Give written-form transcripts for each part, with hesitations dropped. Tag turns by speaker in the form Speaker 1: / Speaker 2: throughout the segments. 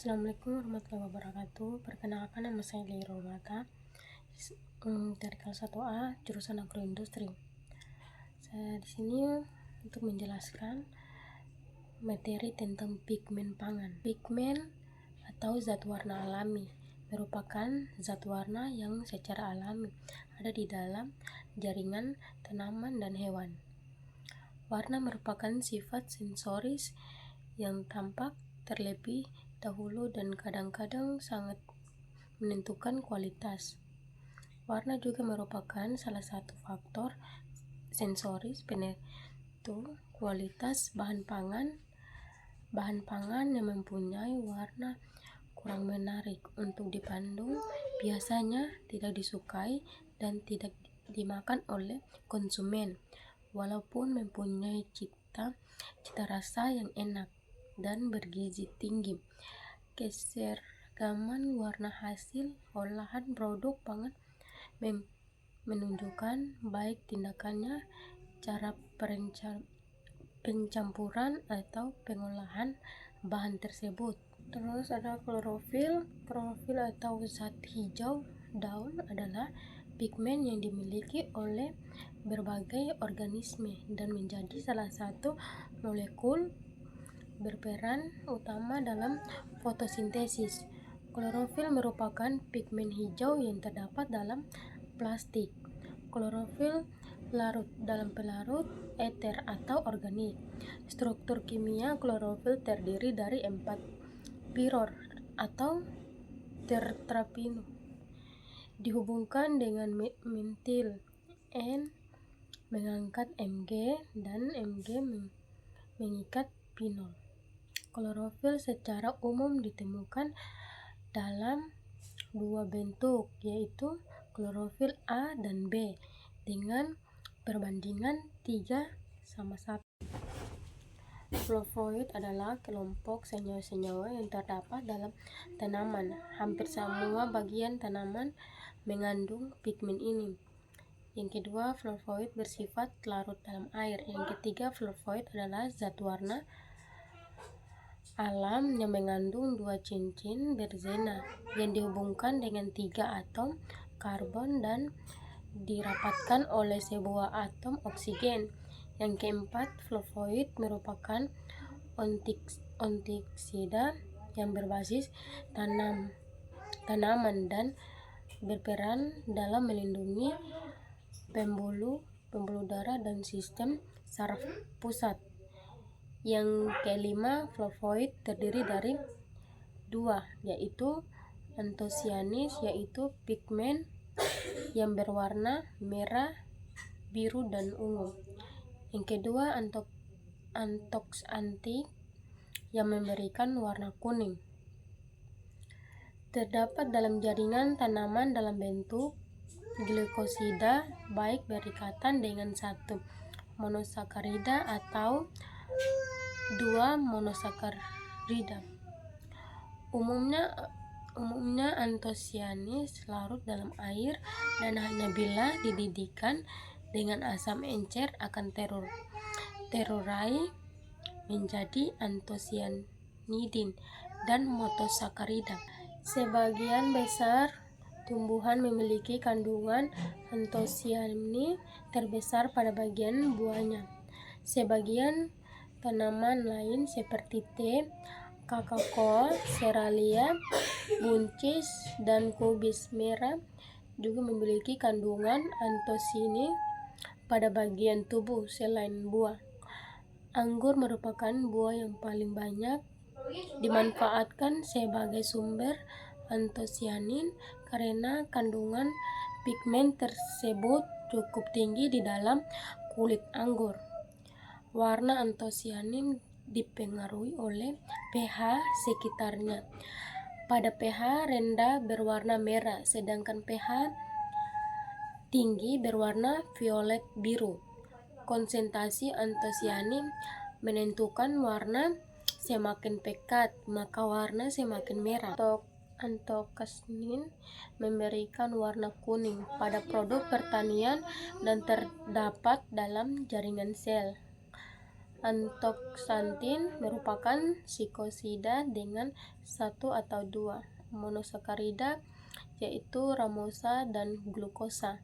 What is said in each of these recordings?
Speaker 1: Assalamualaikum warahmatullahi wabarakatuh. Perkenalkan, nama saya Leiro Mata dari kelas 1A jurusan agroindustri. Saya di sini untuk menjelaskan materi tentang pigmen pangan. Pigmen atau zat warna alami merupakan zat warna yang secara alami ada di dalam jaringan tanaman dan hewan. Warna merupakan sifat sensoris yang tampak terlebih dahulu dan kadang-kadang sangat menentukan kualitas. Warna juga merupakan salah satu faktor sensoris penentu kualitas bahan pangan. Bahan pangan yang mempunyai warna kurang menarik untuk dipandang biasanya tidak disukai dan tidak dimakan oleh konsumen, walaupun mempunyai cita rasa yang enak dan bergizi tinggi. Keseragaman warna hasil olahan produk pangan menunjukkan baik tindakannya, cara pencampuran atau pengolahan bahan tersebut. Terus ada klorofil. Klorofil atau zat hijau daun adalah pigmen yang dimiliki oleh berbagai organisme dan menjadi salah satu molekul berperan utama dalam fotosintesis. Klorofil merupakan pigmen hijau yang terdapat dalam plastik. Klorofil larut dalam pelarut eter atau organik. Struktur kimia klorofil terdiri dari 4 piror atau terpeno dihubungkan dengan mentil N mengangkat Mg dan Mg mengikat pinol. Klorofil secara umum ditemukan dalam 2 bentuk, yaitu klorofil A dan B dengan perbandingan 3:1. Flavonoid adalah kelompok senyawa-senyawa yang terdapat dalam tanaman. Hampir semua bagian tanaman mengandung pigmen ini. Yang kedua, flavonoid bersifat larut dalam air. Yang ketiga, flavonoid adalah zat warna alam yang mengandung 2 cincin berzena yang dihubungkan dengan 3 atom karbon dan dirapatkan oleh sebuah atom oksigen. Yang keempat, flavonoid merupakan antioksida yang berbasis tanaman dan berperan dalam melindungi pembuluh darah dan sistem saraf pusat. Yang kelima, flavonoid terdiri dari 2, yaitu antosianis, yaitu pigmen yang berwarna merah, biru, dan ungu. Yang kedua, antoksantik yang memberikan warna kuning. Terdapat dalam jaringan tanaman dalam bentuk glikosida, baik berikatan dengan 1 monosakarida atau 2 monosakarida. Umumnya antosianis larut dalam air dan hanya bila dididihkan dengan asam encer akan terurai menjadi antosianidin dan monosakarida. Sebagian besar tumbuhan memiliki kandungan antosianin terbesar pada bagian buahnya. Sebagian tanaman lain seperti teh, kakao, seralia, buncis, dan kubis merah juga memiliki kandungan antosianin pada bagian tubuh selain buah. Anggur merupakan buah yang paling banyak dimanfaatkan sebagai sumber antosianin karena kandungan pigmen tersebut cukup tinggi di dalam kulit anggur. Warna antosianin dipengaruhi oleh pH sekitarnya. Pada pH rendah berwarna merah, sedangkan pH tinggi berwarna violet biru. Konsentrasi antosianin menentukan warna. Semakin pekat, maka warna semakin merah. Antoksanin memberikan warna kuning pada produk pertanian dan terdapat dalam jaringan sel. Antoksantin merupakan psikosida dengan 1 atau 2 monosakarida, yaitu ramosa dan glukosa.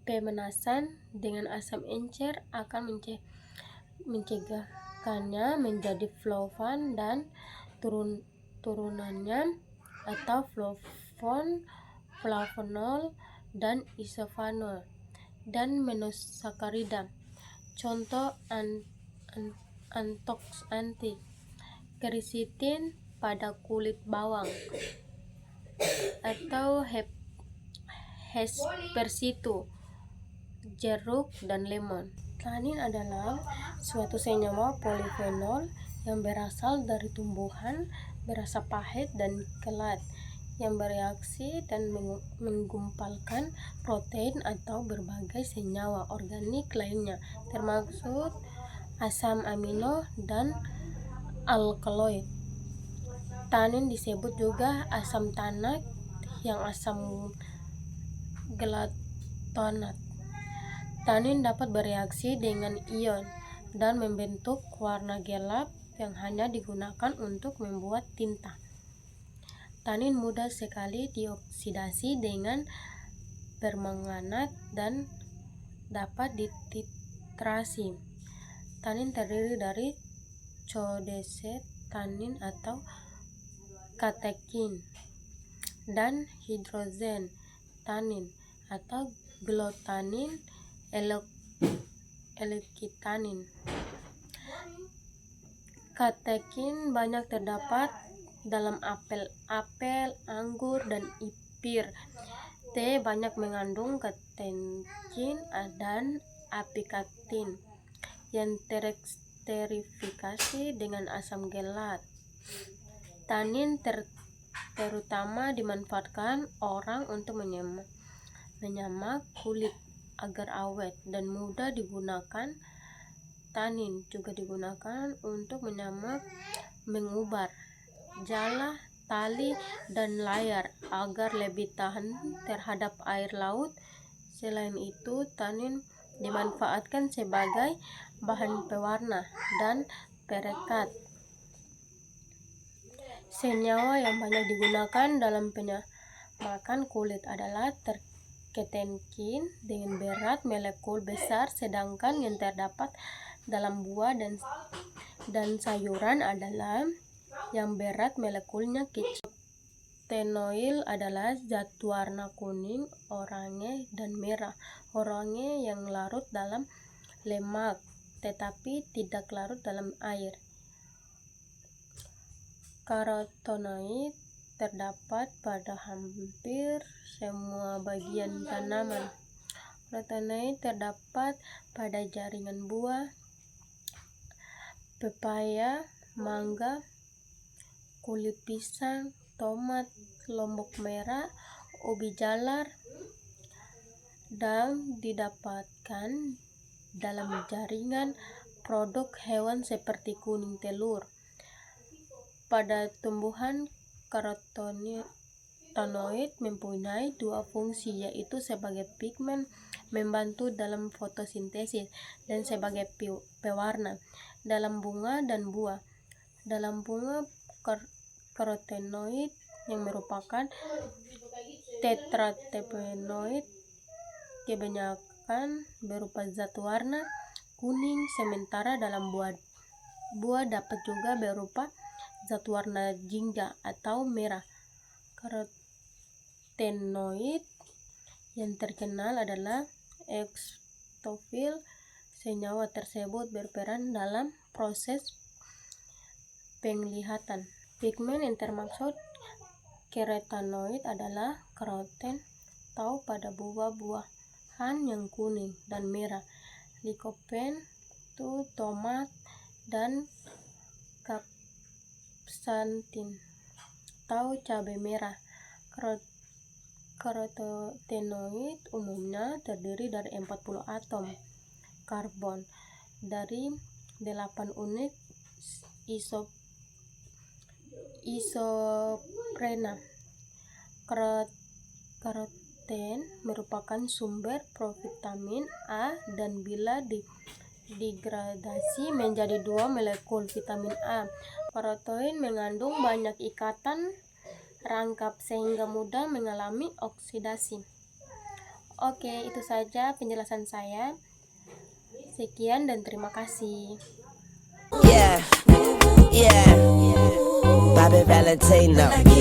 Speaker 1: Pemanasan dengan asam encer akan mencegahkannya menjadi flavon dan turunannya atau flavon, flavonol, dan isofonol, dan monosakarida. Contoh antoksantin: quercetin pada kulit bawang atau hespersitu, jeruk, dan lemon. Tanin adalah suatu senyawa polifenol yang berasal dari tumbuhan berasa pahit dan kelat yang bereaksi dan menggumpalkan protein atau berbagai senyawa organik lainnya, termasuk asam amino dan alkaloid. Tanin disebut juga asam tanat yang asam glutamate. Tanin dapat bereaksi dengan ion dan membentuk warna gelap yang hanya digunakan untuk membuat tinta. Tanin mudah sekali dioksidasi dengan permanganat dan dapat dititrasi. Tanin terdiri dari codeset tanin atau katekin dan hidrogen tanin atau glutanin elekitanin. Katekin banyak terdapat dalam apel, anggur, dan pir. Teh banyak mengandung katekin dan apikatin yang teresterifikasi dengan asam gelat. Tanin terutama dimanfaatkan orang untuk menyamak kulit agar awet dan mudah digunakan. Tanin juga digunakan untuk menyamak, mengubar, jala, tali, dan layar agar lebih tahan terhadap air laut. Selain itu, tanin dimanfaatkan sebagai bahan pewarna dan perekat. Senyawa yang banyak digunakan dalam penyamakan kulit adalah ketenkin dengan berat molekul besar, sedangkan yang terdapat dalam buah dan sayuran adalah yang berat molekulnya kecil. Tenoil adalah zat warna kuning, oranye, dan merah. Oranye yang larut dalam lemak tetapi tidak larut dalam air. Karotenoid terdapat pada hampir semua bagian tanaman. Karotenoid terdapat pada jaringan buah, pepaya, mangga, kulit pisang, tomat, lombok merah, ubi jalar, dan didapatkan dalam jaringan produk hewan seperti kuning telur. Pada tumbuhan, karotenoid mempunyai 2 fungsi, yaitu sebagai pigmen membantu dalam fotosintesis dan sebagai pewarna. Dalam bunga dan buah. Dalam bunga, karotenoid yang merupakan tetraterpenoid kebanyakan berupa zat warna kuning, sementara dalam buah dapat juga berupa zat warna jingga atau merah. Karotenoid yang terkenal adalah eosinophil. Senyawa tersebut berperan dalam proses penglihatan. Pigmen yang termaksud karotenoid adalah karoten atau pada buah-buahan yang kuning dan merah, lycopene, tomat, dan capsaicin atau cabai merah. Karotenoid umumnya terdiri dari 40 atom karbon dari 8 unit isoprena. Karoten merupakan sumber provitamin A dan bila degradasi menjadi 2 molekul vitamin A. Protein mengandung banyak ikatan rangkap sehingga mudah mengalami oksidasi. Oke, itu saja penjelasan saya. Sekian dan terima kasih.
Speaker 2: Yeah, yeah, Bobby Valentino.